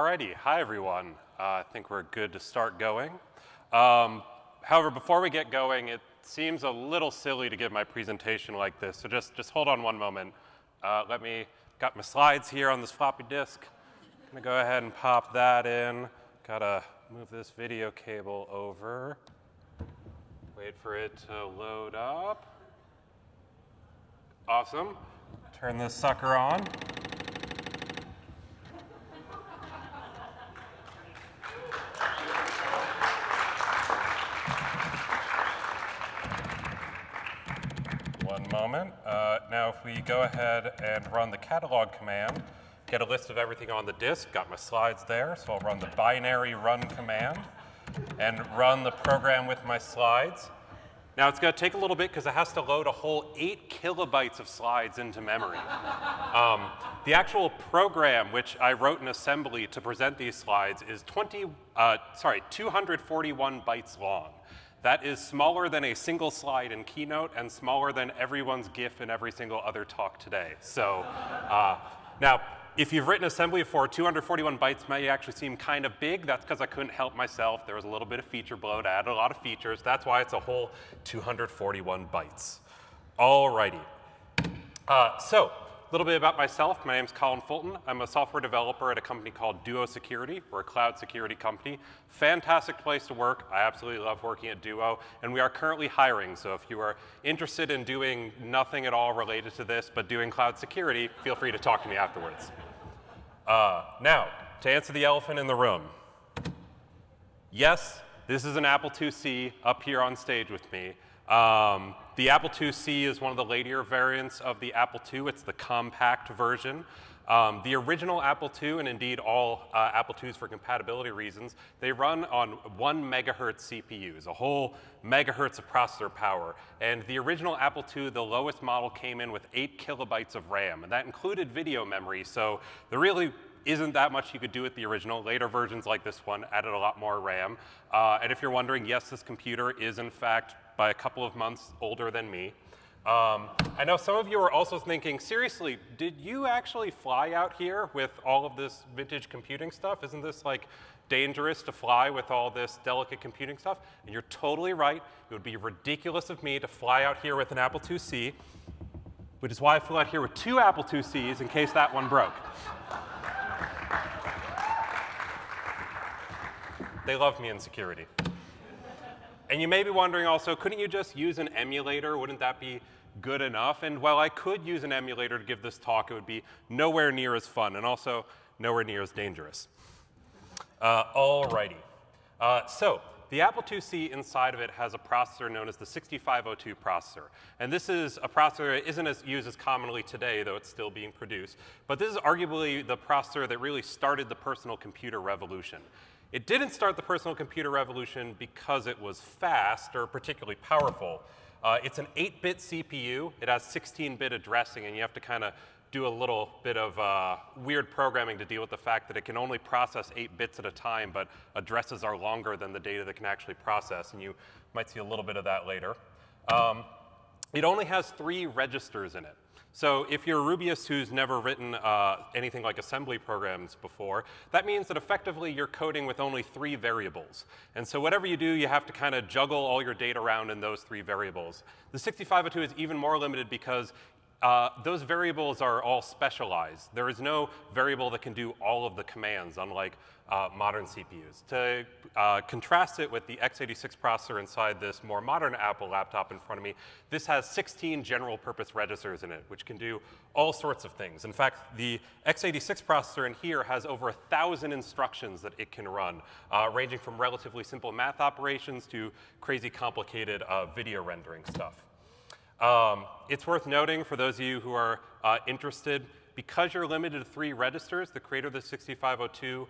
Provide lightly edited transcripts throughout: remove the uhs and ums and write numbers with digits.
Alrighty, hi everyone. I think we're good to start going. However, before we get going, it seems a little silly to give my presentation like this, so just hold on one moment. Got my slides here on this floppy disk. I'm gonna go ahead and pop that in. Gotta move this video cable over. Wait for it to load up. Awesome. Turn this sucker on. One moment. Now if we go ahead and run the catalog command, get a list of everything on the disk. Got my slides there, so I'll run the binary run command and run the program with my slides. Now it's going to take a little bit because it has to load a whole 8 kilobytes of slides into memory. The actual program, which I wrote in assembly to present these slides, is 241 bytes long. That is smaller than a single slide in Keynote and smaller than everyone's GIF in every single other talk today. So now, if you've written assembly before, 241 bytes may actually seem kind of big. That's because I couldn't help myself. There was a little bit of feature bloat. I added a lot of features. That's why it's a whole 241 bytes. Alrighty. So, a little bit about myself. My name's Colin Fulton. I'm a software developer at a company called Duo Security. We're a cloud security company. Fantastic place to work. I absolutely love working at Duo. And we are currently hiring. So if you are interested in doing nothing at all related to this, but doing cloud security, feel free to talk to me afterwards. Now, to answer the elephant in the room. Yes, this is an Apple IIc up here on stage with me. The Apple IIc is one of the later variants of the Apple II. It's the compact version. The original Apple II, and indeed all Apple IIs for compatibility reasons, they run on 1 megahertz CPUs, a whole megahertz of processor power. And the original Apple II, the lowest model, came in with 8 kilobytes of RAM, and that included video memory, so there really isn't that much you could do with the original. Later versions like this one added a lot more RAM. And if you're wondering, yes, this computer is in fact by a couple of months older than me. I know some of you are also thinking, seriously, did you actually fly out here with all of this vintage computing stuff? Isn't this like dangerous to fly with all this delicate computing stuff? And you're totally right. It would be ridiculous of me to fly out here with an Apple IIc, which is why I flew out here with 2 Apple IIcs in case that one broke. They love me in security. And you may be wondering also, couldn't you just use an emulator? Wouldn't that be good enough? And while I could use an emulator to give this talk, it would be nowhere near as fun and also nowhere near as dangerous. Alrighty. So the Apple IIc inside of it has a processor known as the 6502 processor. And this is a processor that isn't as used as commonly today, though it's still being produced. But this is arguably the processor that really started the personal computer revolution. It didn't start the personal computer revolution because it was fast or particularly powerful. It's an 8-bit CPU. It has 16-bit addressing, and you have to kind of do a little bit of weird programming to deal with the fact that it can only process 8 bits at a time, but addresses are longer than the data that can actually process, and you might see a little bit of that later. It only has 3 registers in it. So if you're a Rubyist who's never written anything like assembly programs before, that means that effectively you're coding with only 3 variables. And so whatever you do, you have to kind of juggle all your data around in those 3 variables. The 6502 is even more limited because those variables are all specialized. There is no variable that can do all of the commands, unlike modern CPUs. To contrast it with the x86 processor inside this more modern Apple laptop in front of me, this has 16 general-purpose registers in it, which can do all sorts of things. In fact, the x86 processor in here has over 1,000 instructions that it can run, ranging from relatively simple math operations to crazy complicated video rendering stuff. It's worth noting, for those of you who are interested, because you're limited to 3 registers, the creator of the 6502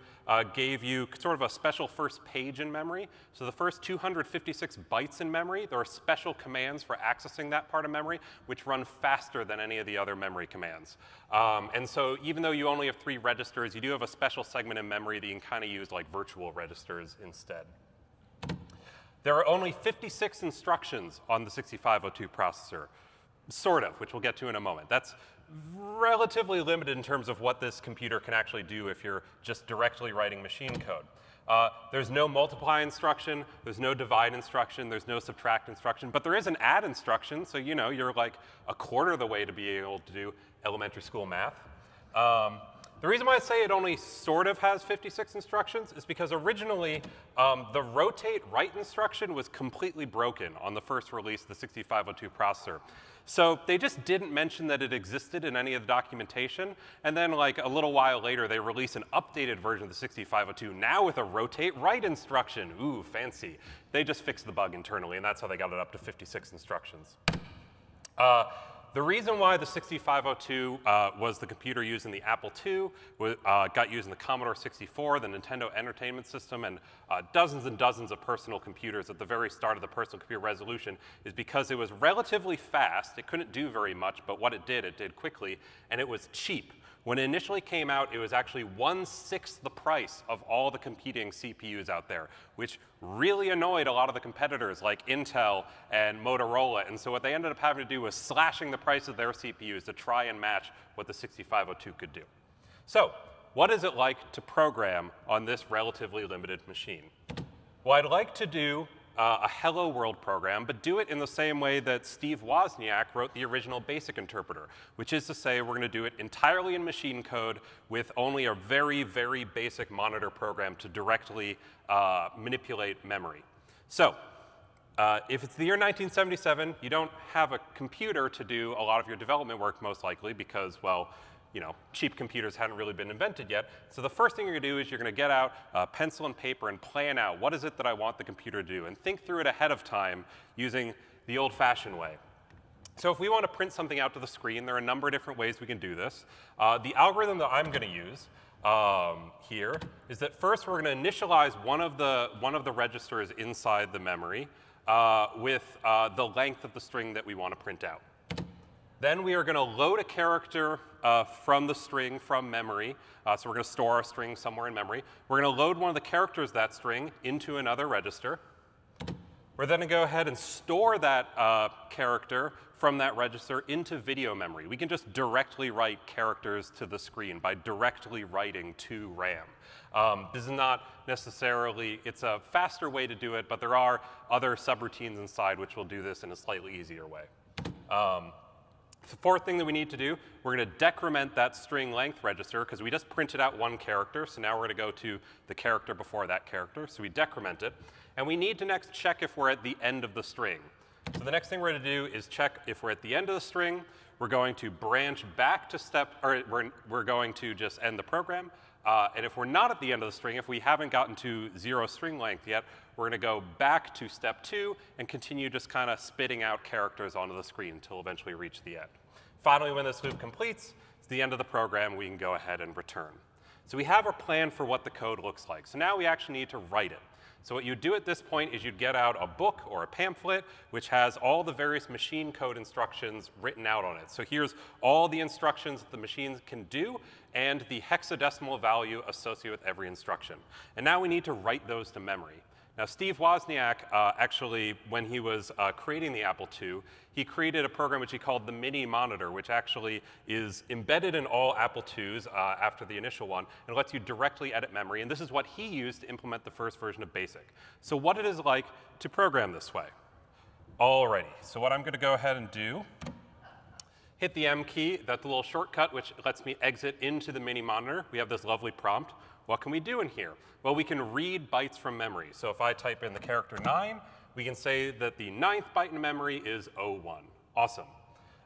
gave you sort of a special first page in memory. So the first 256 bytes in memory, there are special commands for accessing that part of memory, which run faster than any of the other memory commands. And so even though you only have 3 registers, you do have a special segment in memory that you can kind of use like virtual registers instead. There are only 56 instructions on the 6502 processor, sort of, which we'll get to in a moment. That's relatively limited in terms of what this computer can actually do if you're just directly writing machine code. There's no multiply instruction, there's no divide instruction, there's no subtract instruction, but there is an add instruction, so you know, you're like a quarter of the way to be able to do elementary school math. The reason why I say it only sort of has 56 instructions is because originally the rotate write instruction was completely broken on the first release of the 6502 processor. So they just didn't mention that it existed in any of the documentation, and then like a little while later they release an updated version of the 6502 now with a rotate write instruction. Ooh, fancy. They just fixed the bug internally, and that's how they got it up to 56 instructions. The reason why the 6502 was the computer used in the Apple II, got used in the Commodore 64, the Nintendo Entertainment System, and dozens and dozens of personal computers at the very start of the personal computer revolution is because it was relatively fast. It couldn't do very much, but what it did quickly, and it was cheap. When it initially came out, it was actually 1/6 the price of all the competing CPUs out there, which really annoyed a lot of the competitors like Intel and Motorola. And so what they ended up having to do was slashing the price of their CPUs to try and match what the 6502 could do. So what is it like to program on this relatively limited machine? Well, I'd like to do a Helloworld program, but do it in the same way that Steve Wozniak wrote the original BASIC interpreter, which is to say we're going to do it entirely in machine code with only a very, very basic monitor program to directly manipulate memory. So if it's the year 1977, you don't have a computer to do a lot of your development work, most likely, because, well, you know, cheap computers hadn't really been invented yet. So the first thing you're going to do is you're going to get out pencil and paper and plan out what is it that I want the computer to do, and think through it ahead of time using the old-fashioned way. So if we want to print something out to the screen, there are a number of different ways we can do this. The algorithm that I'm going to use here is that first we're going to initialize one of the registers inside the memory with the length of the string that we want to print out. Then we are going to load a character from the string from memory. So we're going to store our string somewhere in memory. We're going to load one of the characters of that string into another register. We're then going to go ahead and store that character from that register into video memory. We can just directly write characters to the screen by directly writing to RAM. This is not necessarily, it's a faster way to do it, but there are other subroutines inside which will do this in a slightly easier way. The fourth thing that we need to do, we're going to decrement that string length register because we just printed out one character, so now we're going to go to the character before that character, so we decrement it. And we need to next check if we're at the end of the string. So the next thing we're going to do is check if we're at the end of the string. We're going to branch back to we're going to just end the program. And if we're not at the end of the string, if we haven't gotten to 0 string length yet, we're going to go back to step 2 and continue just kind of spitting out characters onto the screen until eventually reach the end. Finally, when this loop completes, it's the end of the program, we can go ahead and return. So we have our plan for what the code looks like. So now we actually need to write it. So what you'd do at this point is you'd get out a book or a pamphlet which has all the various machine code instructions written out on it. So here's all the instructions that the machines can do and the hexadecimal value associated with every instruction. And now we need to write those to memory. Now, Steve Wozniak, actually, when he was creating the Apple II, he created a program which he called the Mini Monitor, which actually is embedded in all Apple IIs after the initial one, and lets you directly edit memory. And this is what he used to implement the first version of BASIC. So what it is like to program this way. Alrighty, so what I'm going to go ahead and do, hit the M key. That's a little shortcut which lets me exit into the Mini Monitor. We have this lovely prompt. What can we do in here? Well, we can read bytes from memory. So if I type in the character 9, we can say that the 9th byte in memory is 01. Awesome.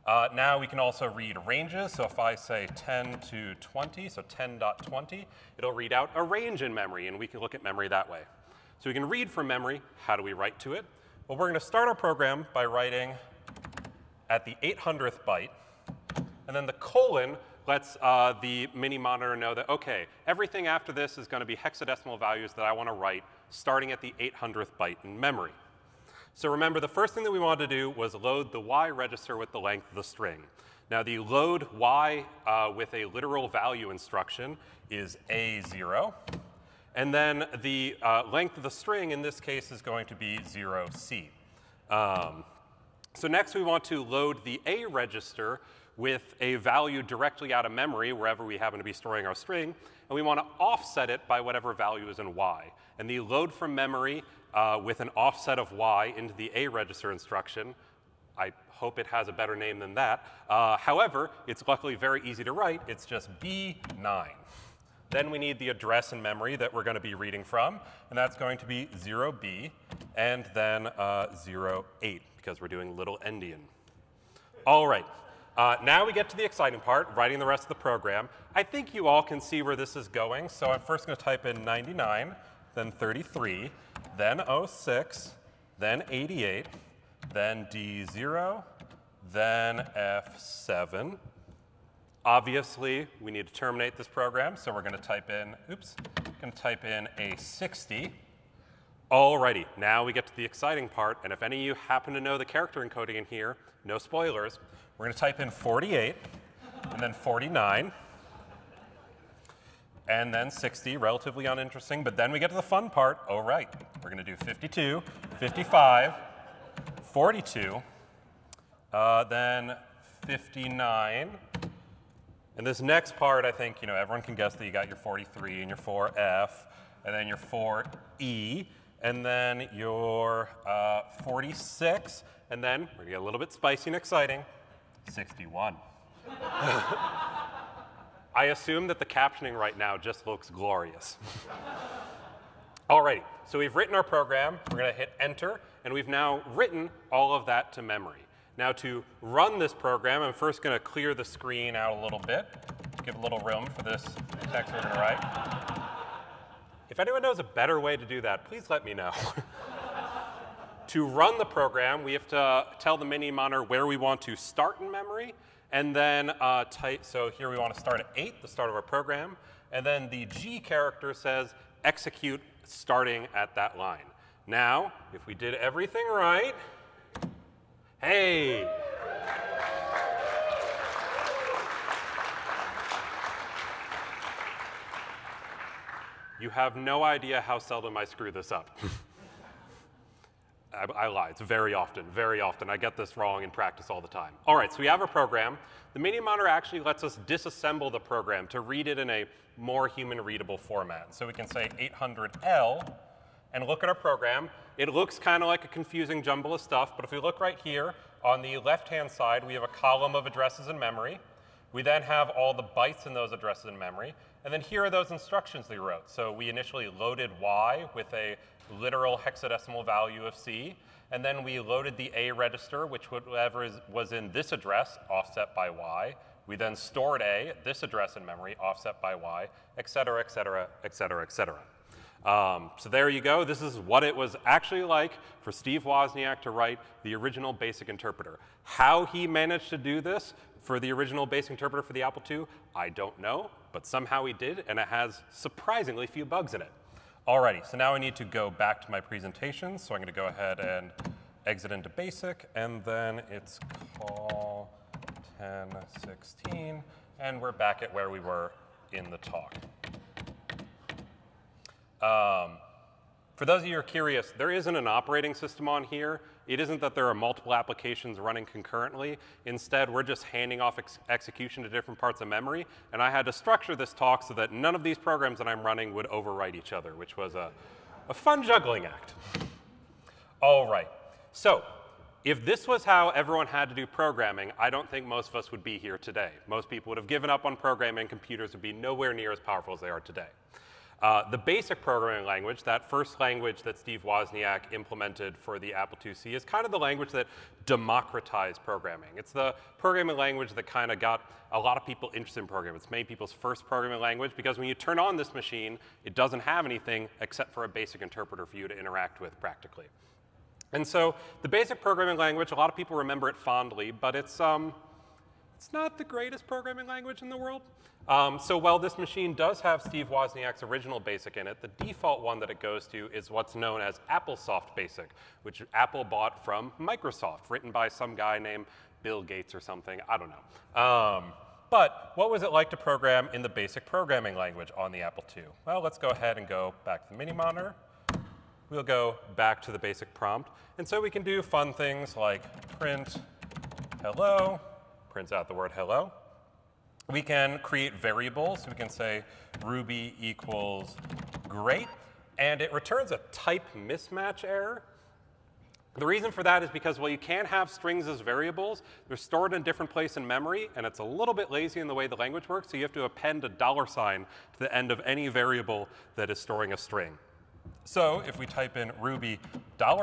Now we can also read ranges. So if I say 10 to 20, so 10.20, it'll read out a range in memory, and we can look at memory that way. So we can read from memory. How do we write to it? Well, we're going to start our program by writing at the 800th byte, and then the colon lets the Mini Monitor know that, OK, everything after this is going to be hexadecimal values that I want to write starting at the 800th byte in memory. So remember, the first thing that we wanted to do was load the Y register with the length of the string. Now, the load Y with a literal value instruction is A0. And then the length of the string in this case is going to be 0C. So next we want to load the A register with a value directly out of memory, wherever we happen to be storing our string, and we want to offset it by whatever value is in y. And the load from memory with an offset of y into the A register instruction, I hope it has a better name than that. However, it's luckily very easy to write. It's just B9. Then we need the address in memory that we're going to be reading from, and that's going to be 0B and then 08, because we're doing little endian. All right. Now we get to the exciting part, writing the rest of the program. I think you all can see where this is going, so I'm first going to type in 99, then 33, then 06, then 88, then D0, then F7. Obviously, we need to terminate this program, so we're going to type in, a 60. Alrighty, now we get to the exciting part, and if any of you happen to know the character encoding in here, no spoilers, we're going to type in 48, and then 49, and then 60, relatively uninteresting, but then we get to the fun part. Oh, right, we're going to do 52, 55, 42, then 59, and this next part, I think, everyone can guess that you got your 43 and your 4F, and then your 4E, and then your 46, and then we're going to get a little bit spicy and exciting, 61. I assume that the captioning right now just looks glorious. Alrighty, so we've written our program, we're going to hit enter, and we've now written all of that to memory. Now to run this program, I'm first going to clear the screen out a little bit, give a little room for this text we're going to write. If anyone knows a better way to do that, please let me know. To run the program, we have to tell the mini monitor where we want to start in memory, and then so here we want to start at 8, the start of our program, and then the G character says execute starting at that line. Now, if we did everything right, hey! You have no idea how seldom I screw this up. I lie. It's very often, very often. I get this wrong in practice all the time. All right, so we have a program. The mini monitor actually lets us disassemble the program to read it in a more human-readable format. So we can say 800L and look at our program. It looks kind of like a confusing jumble of stuff, but if we look right here, on the left-hand side, we have a column of addresses in memory. We then have all the bytes in those addresses in memory. And then here are those instructions we wrote. So we initially loaded Y with a literal hexadecimal value of C. And then we loaded the A register, which whatever was in this address, offset by Y. We then stored A at this address in memory, offset by Y, et cetera, et cetera, et cetera, et cetera. So there you go. This is what it was actually like for Steve Wozniak to write the original BASIC interpreter. How he managed to do this for the original BASIC interpreter for the Apple II, I don't know, but somehow he did, and it has surprisingly few bugs in it. Alrighty, so now I need to go back to my presentation, so I'm going to go ahead and exit into BASIC, and then it's call 1016, and we're back at where we were in the talk. For those of you who are curious, there isn't an operating system on here. It isn't that there are multiple applications running concurrently. Instead, we're just handing off execution to different parts of memory. And I had to structure this talk so that none of these programs that I'm running would overwrite each other, which was a fun juggling act. All right. So if this was how everyone had to do programming, I don't think most of us would be here today. Most people would have given up on programming. Computers would be nowhere near as powerful as they are today. The BASIC programming language, that first language that Steve Wozniak implemented for the Apple IIc, is kind of the language that democratized programming. It's the programming language that kind of got a lot of people interested in programming. It's made people's first programming language because when you turn on this machine, it doesn't have anything except for a BASIC interpreter for you to interact with practically. And so the BASIC programming language, a lot of people remember it fondly, but it's not the greatest programming language in the world. So while this machine does have Steve Wozniak's original BASIC in it, the default one that it goes to is what's known as AppleSoft BASIC, which Apple bought from Microsoft, written by some guy named Bill Gates or something. I don't know. But what was it like to program in the BASIC programming language on the Apple II? Well, let's go ahead and go back to the mini monitor. We'll go back to the BASIC prompt. And so we can do fun things like print hello, prints out the word hello. We can create variables. We can say Ruby equals great, and it returns a type mismatch error. The reason for that is because, well, you can't have strings as variables. They're stored in a different place in memory, and it's a little bit lazy in the way the language works, so you have to append a $sign to the end of any variable that is storing a string. So if we type in Ruby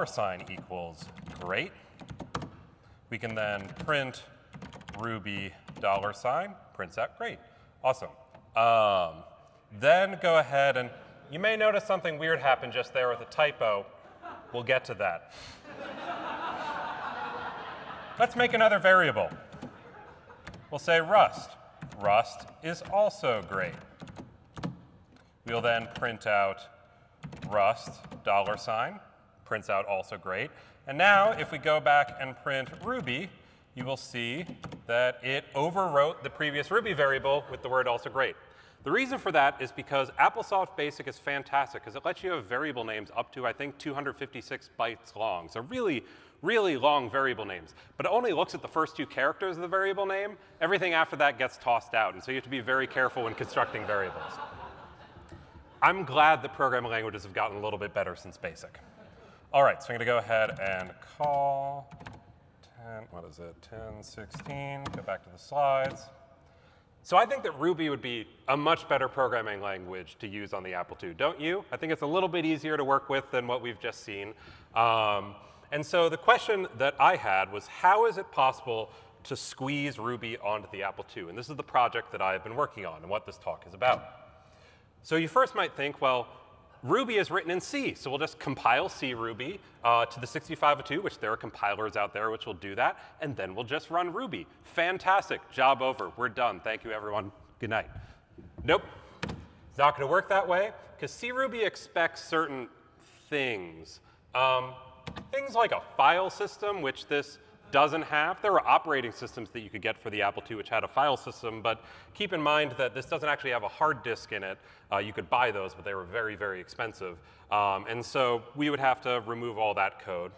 $sign equals great, we can then print Ruby $sign, prints out great. Awesome. Then go ahead and you may notice something weird happened just there with a typo. We'll get to that. Let's make another variable. We'll say Rust. Rust is also great. We'll then print out Rust $sign, prints out also great. And now if we go back and print Ruby, you will see that it overwrote the previous Ruby variable with the word also great. The reason for that is because AppleSoft Basic is fantastic because it lets you have variable names up to, I think, 256 bytes long. So really, really long variable names. But it only looks at the first 2 characters of the variable name. Everything after that gets tossed out. And so you have to be very careful when constructing variables. I'm glad that programming languages have gotten a little bit better since Basic. All right, so I'm going to go ahead and call 10:16, go back to the slides. So I think that Ruby would be a much better programming language to use on the Apple II, don't you? I think it's a little bit easier to work with than what we've just seen. And so the question that I had was, how is it possible to squeeze Ruby onto the Apple II? And this is the project that I've been working on and what this talk is about. So you first might think, well, Ruby is written in C, so we'll just compile C Ruby to the 6502, which there are compilers out there which will do that, and then we'll just run Ruby. Fantastic. Job over. We're done. Thank you, everyone. Good night. Nope. It's not going to work that way, because C Ruby expects certain things. Things like a file system, which this doesn't have. There were operating systems that you could get for the Apple II which had a file system, but keep in mind that this doesn't actually have a hard disk in it. You could buy those, but they were very, very expensive. And so we would have to remove all that code.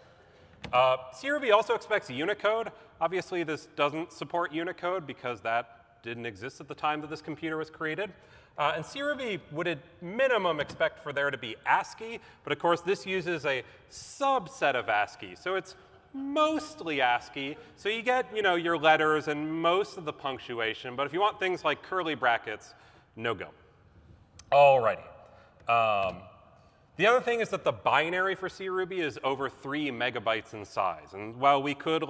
C Ruby also expects Unicode. Obviously, this doesn't support Unicode because that didn't exist at the time that this computer was created. And C Ruby would at minimum expect for there to be ASCII, but of course this uses a subset of ASCII. So it's mostly ASCII, so you get, your letters and most of the punctuation, but if you want things like curly brackets, no go. Alrighty. The other thing is that the binary for C Ruby is over 3 megabytes in size, and while we could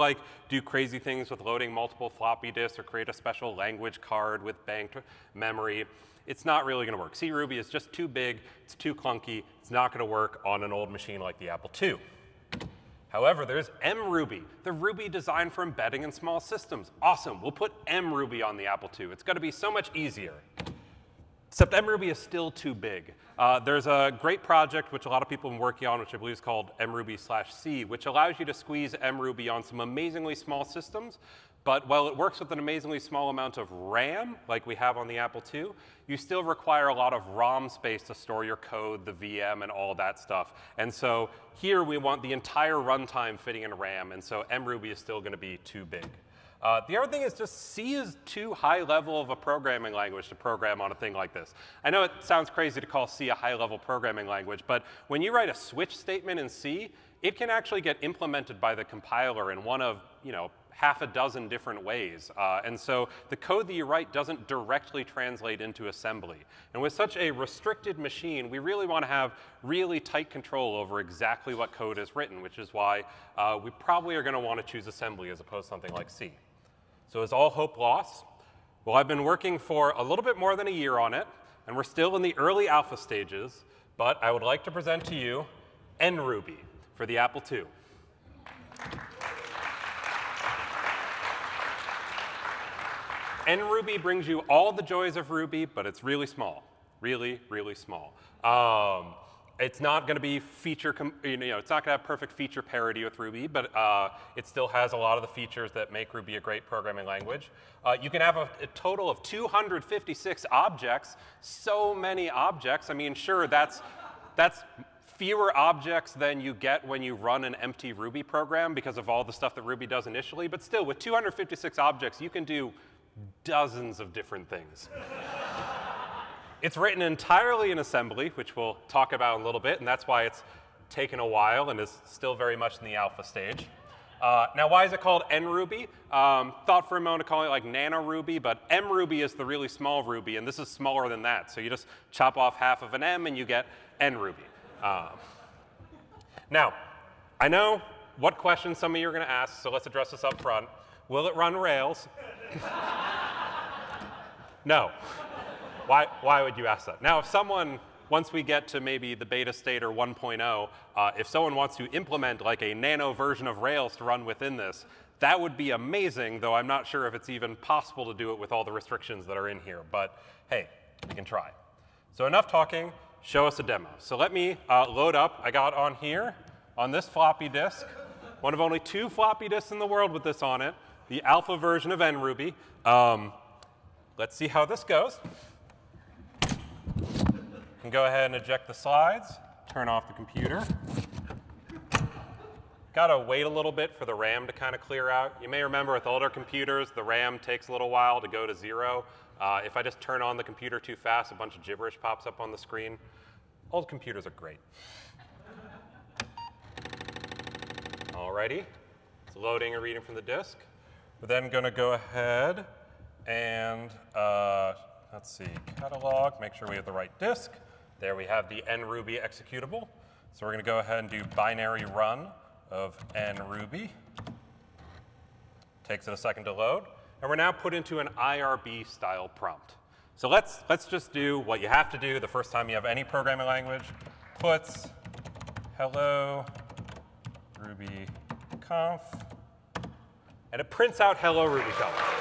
do crazy things with loading multiple floppy disks or create a special language card with banked memory, it's not really going to work. C Ruby is just too big, it's too clunky, it's not going to work on an old machine like the Apple II. However, there's mRuby, the Ruby designed for embedding in small systems. Awesome, we'll put mRuby on the Apple II. It's going to be so much easier. Except mRuby is still too big. There's a great project which a lot of people have been working on, which I believe is called mRuby/C, which allows you to squeeze mRuby on some amazingly small systems. But while it works with an amazingly small amount of RAM, like we have on the Apple II, you still require a lot of ROM space to store your code, the VM, and all that stuff. And so here we want the entire runtime fitting in RAM, and so mRuby is still going to be too big. The other thing is just C is too high level of a programming language to program on a thing like this. I know it sounds crazy to call C a high-level programming language, but when you write a switch statement in C, it can actually get implemented by the compiler in one of, half a dozen different ways. And so the code that you write doesn't directly translate into assembly. And with such a restricted machine, we really want to have really tight control over exactly what code is written, which is why we probably are going to want to choose assembly as opposed to something like C. So is all hope lost? Well, I've been working for a little bit more than a year on it, and we're still in the early alpha stages, but I would like to present to you nRuby for the Apple II. nRuby brings you all the joys of Ruby, but it's really small, really, really small. It's not going to be it's not going to have perfect feature parity with Ruby, but it still has a lot of the features that make Ruby a great programming language. You can have a total of 256 objects, so many objects. I mean, sure, that's fewer objects than you get when you run an empty Ruby program because of all the stuff that Ruby does initially. But still, with 256 objects, you can do dozens of different things. It's written entirely in assembly, which we'll talk about in a little bit, and that's why it's taken a while and is still very much in the alpha stage. Now, why is it called NRuby? Thought for a moment to call it like Nano Ruby, but MRuby is the really small Ruby, and this is smaller than that. So you just chop off half of an M, and you get NRuby. Now, I know what questions some of you are going to ask, so let's address this up front. Will it run Rails? No. Why would you ask that? Now, if someone, once we get to maybe the beta state or 1.0, if someone wants to implement like a nano version of Rails to run within this, that would be amazing, though I'm not sure if it's even possible to do it with all the restrictions that are in here. But hey, we can try. So enough talking, show us a demo. So let me load up. I got on here, on this floppy disk, one of only 2 floppy disks in the world with this on it, the alpha version of NRuby. Let's see how this goes. You can go ahead and eject the slides, turn off the computer. Got to wait a little bit for the RAM to kind of clear out. You may remember with older computers, the RAM takes a little while to go to 0. If I just turn on the computer too fast, a bunch of gibberish pops up on the screen. Old computers are great. Alrighty, it's loading and reading from the disk. We're then going to go ahead and, let's see, catalog, make sure we have the right disk. There we have the NRuby executable. So we're going to go ahead and do binary run of NRuby. Takes it a second to load. And we're now put into an IRB style prompt. So let's just do what you have to do the first time you have any programming language. Puts hello RubyConf. And it prints out hello RubyConf.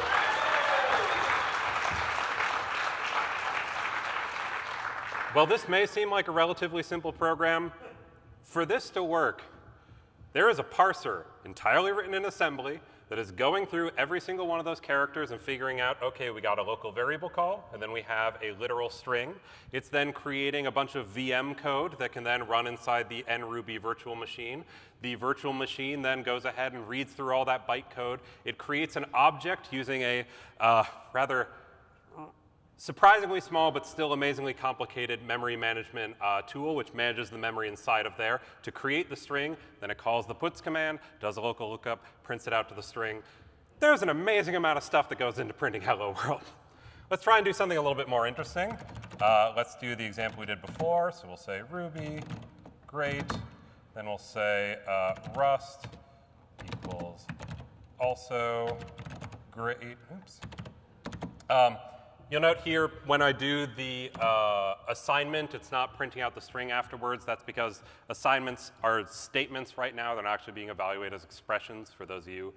Well, this may seem like a relatively simple program. For this to work, there is a parser entirely written in assembly that is going through every single one of those characters and figuring out, OK, we got a local variable call, and then we have a literal string. It's then creating a bunch of VM code that can then run inside the NRuby virtual machine. The virtual machine then goes ahead and reads through all that byte code. It creates an object using a rather surprisingly small but still amazingly complicated memory management tool, which manages the memory inside of there to create the string. Then it calls the puts command, does a local lookup, prints it out to the string. There's an amazing amount of stuff that goes into printing hello world. Let's try and do something a little bit more interesting. Let's do the example we did before. So we'll say Ruby, great. Then we'll say Rust equals also great. Oops. You'll note here, when I do the assignment, it's not printing out the string afterwards. That's because assignments are statements right now. They're not actually being evaluated as expressions, for those of you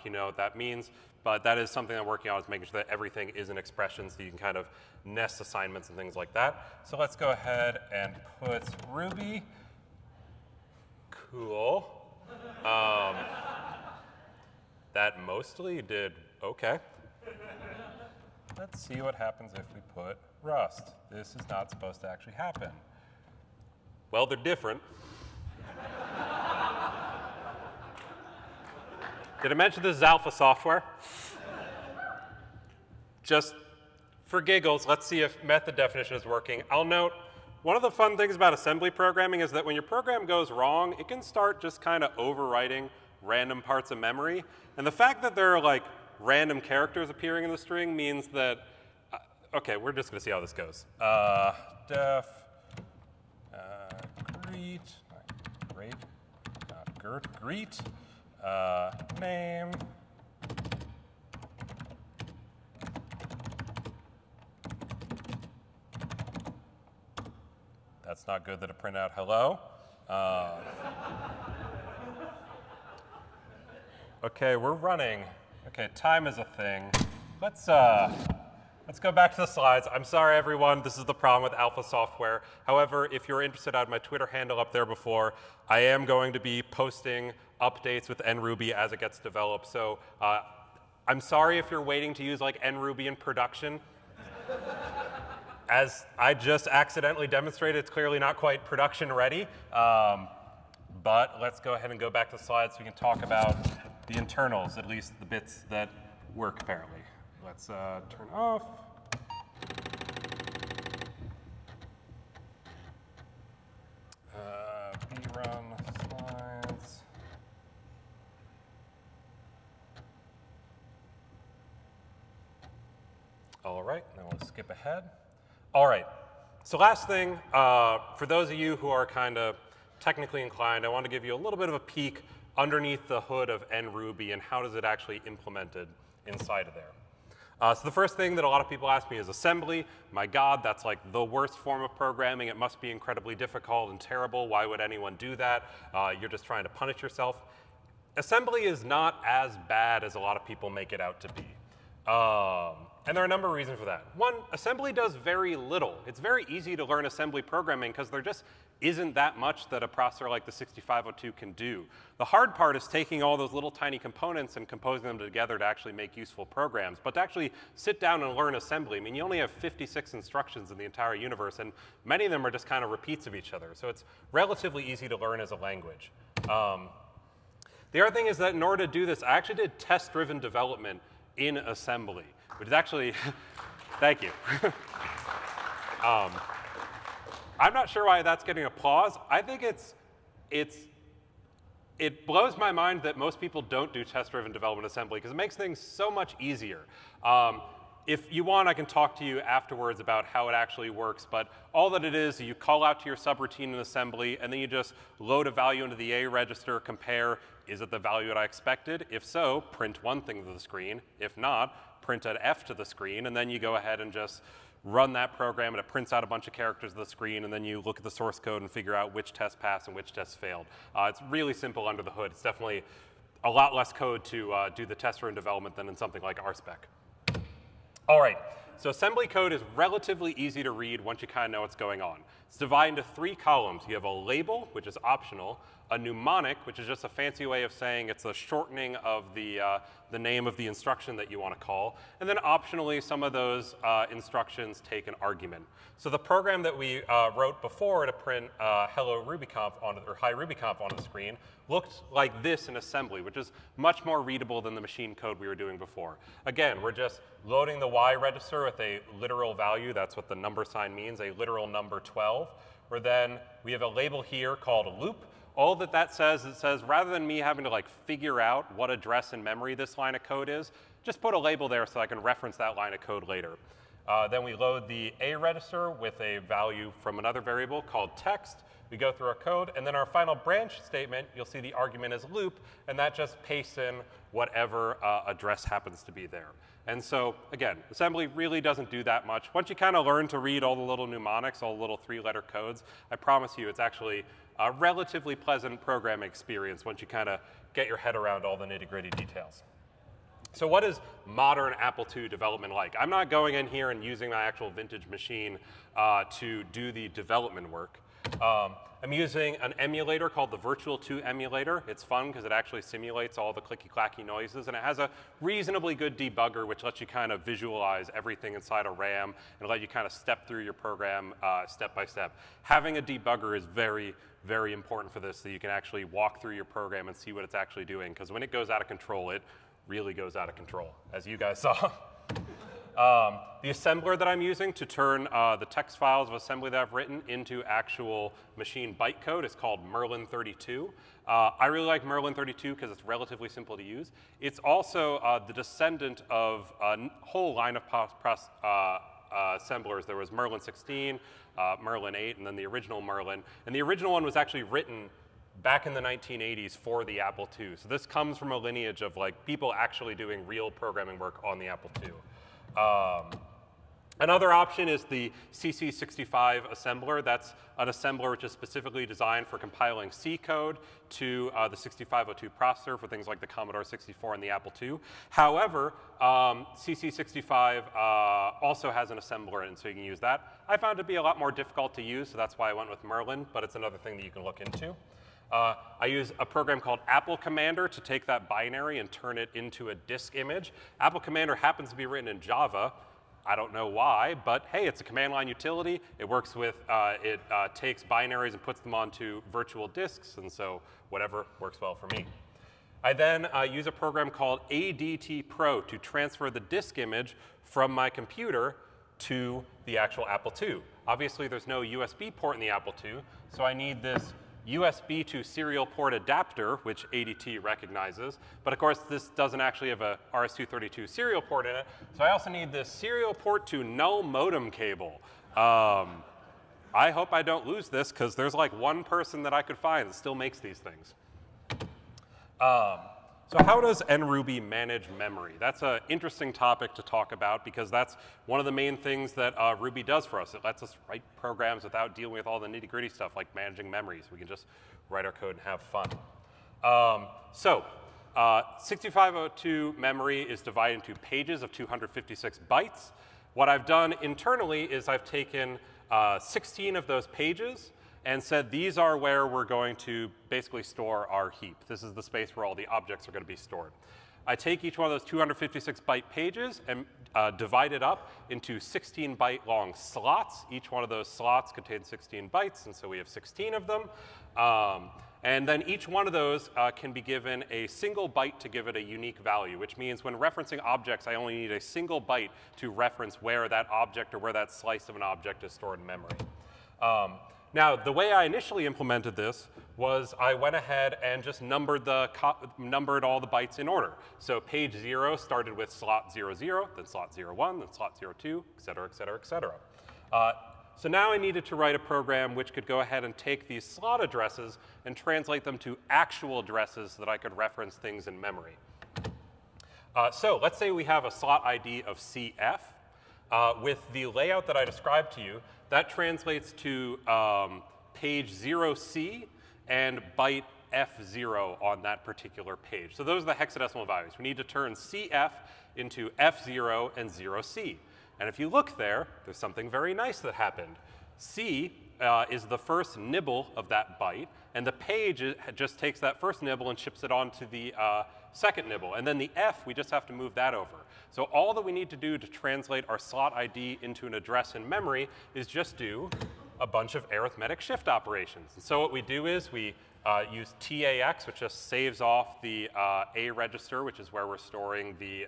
who know what that means. But that is something I'm working on, is making sure that everything is an expression so you can kind of nest assignments and things like that. So let's go ahead and put Ruby. Cool. That mostly did OK. Let's see what happens if we put Rust. This is not supposed to actually happen. Well, they're different. Did I mention this is alpha software? Just for giggles, let's see if method definition is working. I'll note, one of the fun things about assembly programming is that when your program goes wrong, it can start just kind of overwriting random parts of memory. And the fact that there are like random characters appearing in the string means that, OK, we're just going to see how this goes. Def greet, great, not Gert, greet, name. That's not good that it printed out hello. OK, we're running. OK, time is a thing. Let's go back to the slides. I'm sorry, everyone. This is the problem with alpha software. However, if you're interested, I had my Twitter handle up there before. I am going to be posting updates with NRuby as it gets developed. So I'm sorry if you're waiting to use like NRuby in production. as I just accidentally demonstrated, it's clearly not quite production ready. But let's go ahead and go back to the slides so we can talk about the internals, at least the bits that work apparently. Let's turn off. Run slides. All right, now we'll skip ahead. All right, so last thing, for those of you who are kind of technically inclined, I want to give you a little bit of a peek underneath the hood of NRuby and how does it actually implemented inside of there. So the first thing that a lot of people ask me is assembly. My God, that's like the worst form of programming. It must be incredibly difficult and terrible. Why would anyone do that? You're just trying to punish yourself. Assembly is not as bad as a lot of people make it out to be. And there are a number of reasons for that. One, assembly does very little. It's very easy to learn assembly programming because there just isn't that much that a processor like the 6502 can do. The hard part is taking all those little tiny components and composing them together to actually make useful programs. But to actually sit down and learn assembly, I mean, you only have 56 instructions in the entire universe, and many of them are just kind of repeats of each other. So it's relatively easy to learn as a language. The other thing is that in order to do this, I actually did test-driven development in assembly, which is actually, thank you. I'm not sure why that's getting applause. I think it blows my mind that most people don't do test-driven development assembly because it makes things so much easier. If you want, I can talk to you afterwards about how it actually works, but all that it is, you call out to your subroutine in assembly, and then you just load a value into the A register, compare, is it the value that I expected? If so, print one thing to the screen. If not, print an F to the screen, and then you go ahead and just run that program, and it prints out a bunch of characters to the screen, and then you look at the source code and figure out which tests passed and which tests failed. It's really simple under the hood. It's definitely a lot less code to do the test-driven development than in something like RSpec. All right, so assembly code is relatively easy to read once you kind of know what's going on. It's divided into 3 columns. You have a label, which is optional, a mnemonic, which is just a fancy way of saying it's a shortening of the name of the instruction that you want to call, and then optionally, some of those instructions take an argument. So the program that we wrote before to print hello RubyConf or hi RubyConf onto the screen looked like this in assembly, which is much more readable than the machine code we were doing before. Again, we're just loading the Y register with a literal value. That's what the number sign means, a literal number 12. Where then we have a label here called a loop. All that says, it says rather than me having to like figure out what address in memory this line of code is, just put a label there so I can reference that line of code later. Then we load the A register with a value from another variable called text. We go through our code, and then our final branch statement, you'll see the argument is loop, and that just pastes in whatever address happens to be there. And so, again, assembly really doesn't do that much. Once you kind of learn to read all the little mnemonics, all the little 3-letter codes, I promise you it's actually a relatively pleasant programming experience once you kind of get your head around all the nitty-gritty details. So what is modern Apple II development like? I'm not going in here and using my actual vintage machine to do the development work. I'm using an emulator called the Virtual 2 emulator. It's fun because it actually simulates all the clicky-clacky noises, and it has a reasonably good debugger which lets you kind of visualize everything inside a RAM and let you kind of step through your program step by step. Having a debugger is very, very important for this so you can actually walk through your program and see what it's actually doing, because when it goes out of control, it really goes out of control, as you guys saw. The assembler that I'm using to turn the text files of assembly that I've written into actual machine bytecode is called Merlin32. I really like Merlin32 because it's relatively simple to use. It's also the descendant of a whole line of assemblers. There was Merlin 16, Merlin 8, and then the original Merlin. And the original one was actually written back in the 1980s for the Apple II. So this comes from a lineage of like people actually doing real programming work on the Apple II. Another option is the CC65 assembler. That's an assembler which is specifically designed for compiling C code to the 6502 processor for things like the Commodore 64 and the Apple II. However, CC65 also has an assembler in it, so you can use that. I found it to be a lot more difficult to use, so that's why I went with Merlin, but it's another thing that you can look into. I use a program called Apple Commander to take that binary and turn it into a disk image. Apple Commander happens to be written in Java. I don't know why, but hey, it's a command line utility. It works with, it takes binaries and puts them onto virtual disks, and so whatever works well for me. I then use a program called ADT Pro to transfer the disk image from my computer to the actual Apple II. Obviously, there's no USB port in the Apple II, so I need this USB to serial port adapter, which ADT recognizes. But of course, this doesn't actually have a RS-232 serial port in it. So I also need this serial port to null modem cable. I hope I don't lose this, because there's like one person that I could find that still makes these things. So how does NRuby manage memory? That's an interesting topic to talk about, because that's one of the main things that Ruby does for us. It lets us write programs without dealing with all the nitty-gritty stuff like managing memories. We can just write our code and have fun. 6502 memory is divided into pages of 256 bytes. What I've done internally is I've taken 16 of those pages and said these are where we're going to basically store our heap. This is the space where all the objects are going to be stored. I take each one of those 256 byte pages and divide it up into 16 byte long slots. Each one of those slots contains 16 bytes, and so we have 16 of them. And then each one of those can be given a single byte to give it a unique value, which means when referencing objects, I only need a single byte to reference where that object or where that slice of an object is stored in memory. Now, the way I initially implemented this was I went ahead and just numbered all the bytes in order. So page 0 started with slot 00, then slot 01, then slot 02, et cetera, et cetera, et cetera. So now I needed to write a program which could go ahead and take these slot addresses and translate them to actual addresses so that I could reference things in memory. So let's say we have a slot ID of CF. With the layout that I described to you, that translates to page 0C and byte F0 on that particular page. So those are the hexadecimal values. We need to turn CF into F0 and 0C. And if you look there, there's something very nice that happened. C is the first nibble of that byte, and the page just takes that first nibble and ships it onto the second nibble. And then the F, we just have to move that over. So all that we need to do to translate our slot ID into an address in memory is just do a bunch of arithmetic shift operations. And so what we do is we use TAX, which just saves off the A register, which is where we're storing the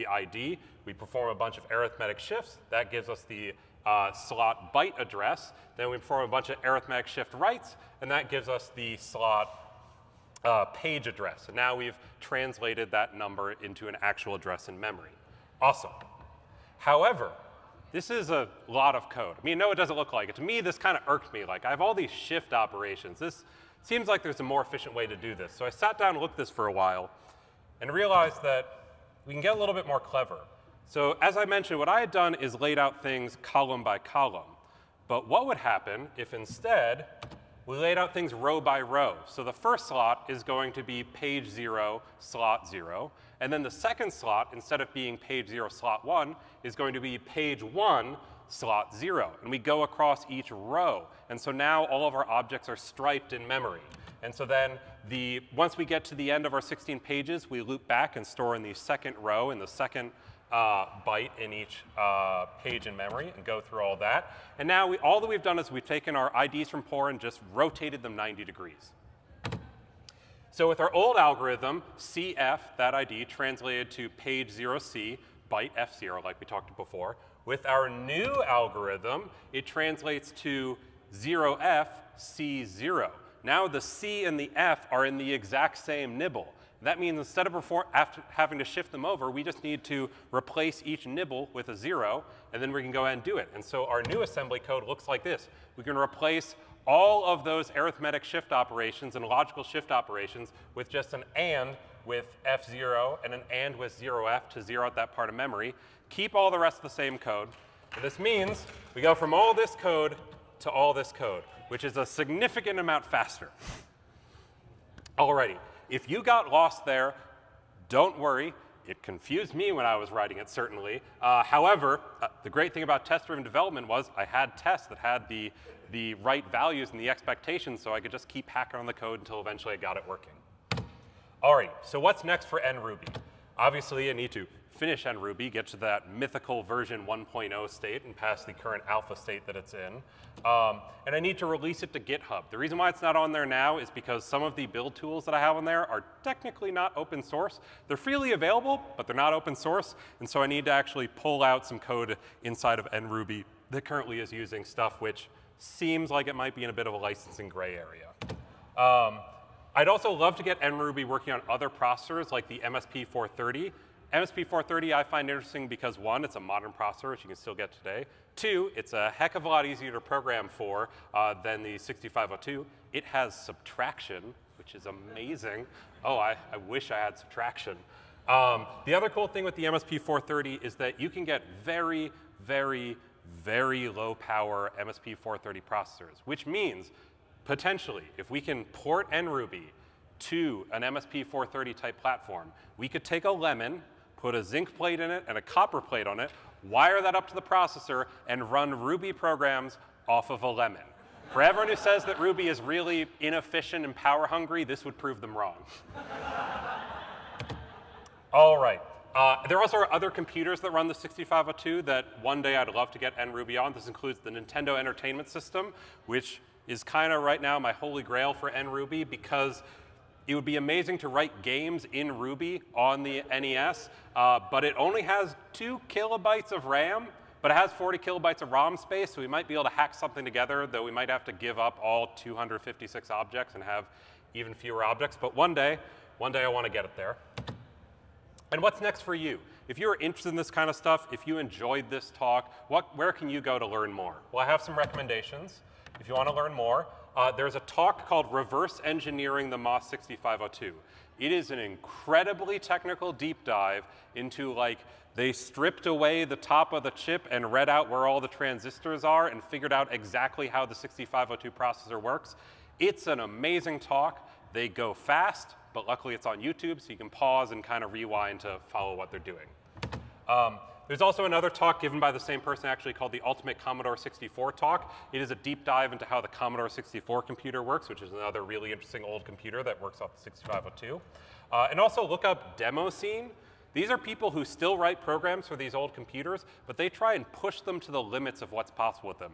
ID. We perform a bunch of arithmetic shifts. That gives us the slot byte address. Then we perform a bunch of arithmetic shift writes, and that gives us the slot page address. And now we've translated that number into an actual address in memory. Awesome. However, this is a lot of code. I mean, no, it doesn't look like it. To me, this kind of irked me. Like, I have all these shift operations. This seems like there's a more efficient way to do this. So I sat down and looked at this for a while and realized that we can get a little bit more clever. So as I mentioned, what I had done is laid out things column by column. But what would happen if instead we laid out things row by row? So the first slot is going to be page 0, slot 0. And then the second slot, instead of being page 0, slot 1, is going to be page 1, slot 0. And we go across each row. And so now all of our objects are striped in memory. And so then once we get to the end of our 16 pages, we loop back and store in the second row in the second byte in each page in memory and go through all that. And now all that we've done is we've taken our IDs from POR and just rotated them 90 degrees. So with our old algorithm, CF, that ID, translated to page 0C, byte F0, like we talked before. With our new algorithm, it translates to 0F, C0. Now the C and the F are in the exact same nibble. That means instead of having to shift them over, we just need to replace each nibble with a 0, and then we can go ahead and do it. And so our new assembly code looks like this. We can replace all of those arithmetic shift operations and logical shift operations with just an AND with F0 and an AND with 0F to zero out that part of memory. Keep all the rest of the same code. And this means we go from all this code to all this code, which is a significant amount faster. Alrighty. If you got lost there, don't worry. It confused me when I was writing it, certainly. However, the great thing about test-driven development was I had tests that had the right values and the expectations, so I could just keep hacking on the code until eventually I got it working. All right, so what's next for NRuby? Obviously, I need to finish NRuby, get to that mythical version 1.0 state and pass the current alpha state that it's in. And I need to release it to GitHub. The reason why it's not on there now is because some of the build tools that I have on there are technically not open source. They're freely available, but they're not open source. And so I need to actually pull out some code inside of NRuby that currently is using stuff which seems like it might be in a bit of a licensing gray area. I'd also love to get NRuby working on other processors like the MSP430. MSP430 I find interesting because, one, it's a modern processor, which you can still get today. Two, it's a heck of a lot easier to program for than the 6502. It has subtraction, which is amazing. Oh, I wish I had subtraction. The other cool thing with the MSP430 is that you can get very, very, very low power MSP430 processors, which means potentially if we can port NRuby to an MSP430 type platform, we could take a lemon, put a zinc plate in it and a copper plate on it, wire that up to the processor, and run Ruby programs off of a lemon. For everyone who says that Ruby is really inefficient and power hungry, this would prove them wrong. All right. There also are other computers that run the 6502 that one day I'd love to get NRuby on. This includes the Nintendo Entertainment System, which is kind of right now my holy grail for NRuby because it would be amazing to write games in Ruby on the NES, but it only has 2 kilobytes of RAM, but it has 40 kilobytes of ROM space, so we might be able to hack something together, though we might have to give up all 256 objects and have even fewer objects. But one day I want to get it there. And what's next for you? If you're interested in this kind of stuff, if you enjoyed this talk, where can you go to learn more? Well, I have some recommendations. If you want to learn more, there's a talk called Reverse Engineering the MOS 6502. It is an incredibly technical deep dive into, like, they stripped away the top of the chip and read out where all the transistors are and figured out exactly how the 6502 processor works. It's an amazing talk. They go fast, but luckily it's on YouTube, so you can pause and kind of rewind to follow what they're doing. There's also another talk given by the same person actually called the Ultimate Commodore 64 talk. It is a deep dive into how the Commodore 64 computer works, which is another really interesting old computer that works off the 6502. And also look up Demo Scene. These are people who still write programs for these old computers, but they try and push them to the limits of what's possible with them.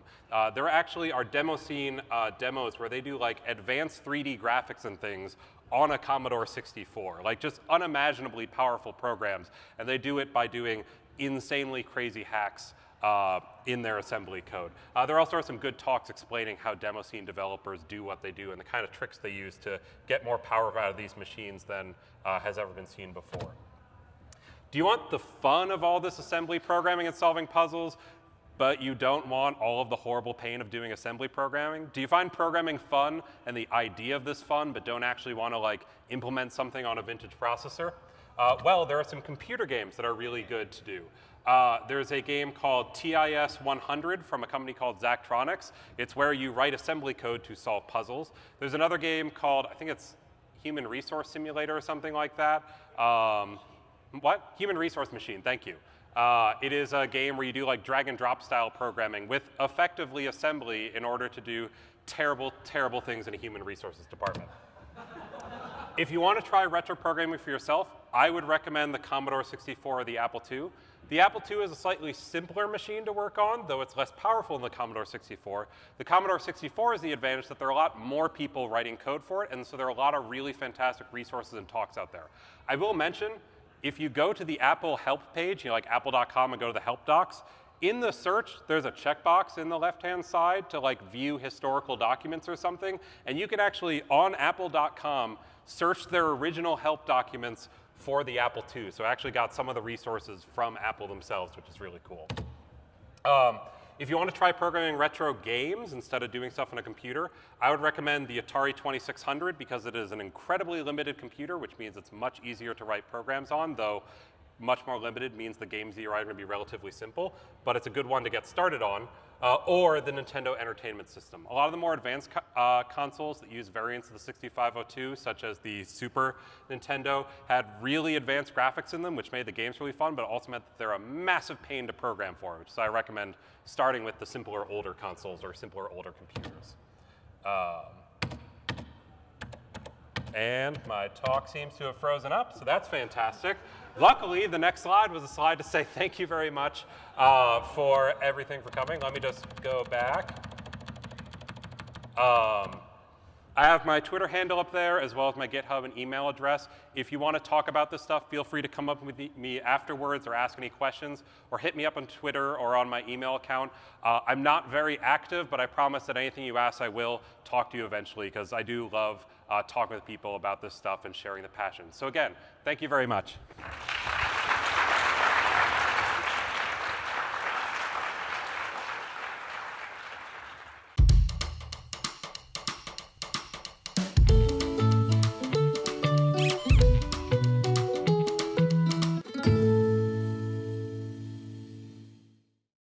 There actually are Demo Scene demos where they do like advanced 3D graphics and things on a Commodore 64, like just unimaginably powerful programs, and they do it by doing insanely crazy hacks in their assembly code. There also are some good talks explaining how Demo Scene developers do what they do and the kind of tricks they use to get more power out of these machines than has ever been seen before. Do you want the fun of all this assembly programming and solving puzzles, but you don't want all of the horrible pain of doing assembly programming? Do you find programming fun and the idea of this fun, but don't actually want to like implement something on a vintage processor? Well, there are some computer games that are really good to do. There's a game called TIS 100 from a company called Zachtronics. It's where you write assembly code to solve puzzles. There's another game called, I think it's Human Resource Simulator or something like that. What? Human Resource Machine, thank you. It is a game where you do like drag and drop style programming with effectively assembly in order to do terrible, terrible things in a human resources department. If you want to try retro programming for yourself, I would recommend the Commodore 64 or the Apple II. The Apple II is a slightly simpler machine to work on, though it's less powerful than the Commodore 64. The Commodore 64 is the advantage that there are a lot more people writing code for it, and so there are a lot of really fantastic resources and talks out there. I will mention, if you go to the Apple help page, like apple.com and go to the help docs, in the search, there's a checkbox in the left-hand side to like view historical documents or something, and you can actually, on apple.com, search their original help documents for the Apple II. So I actually got some of the resources from Apple themselves, which is really cool. If you want to try programming retro games instead of doing stuff on a computer, I would recommend the Atari 2600 because it is an incredibly limited computer, which means it's much easier to write programs on, though much more limited means the games that you write are going to be relatively simple, but it's a good one to get started on. Or the Nintendo Entertainment System. A lot of the more advanced consoles that use variants of the 6502, such as the Super Nintendo, had really advanced graphics in them, which made the games really fun, but also meant that they're a massive pain to program for, which is I recommend starting with the simpler older consoles or simpler older computers. And my talk seems to have frozen up, so that's fantastic. Luckily, the next slide was a slide to say thank you very much for everything for coming. Let me just go back. I have my Twitter handle up there, as well as my GitHub and email address. If you want to talk about this stuff, feel free to come up with me afterwards or ask any questions, or hit me up on Twitter or on my email account. I'm not very active, but I promise that anything you ask, I will talk to you eventually, because I do love talking with people about this stuff and sharing the passion. So again, thank you very much.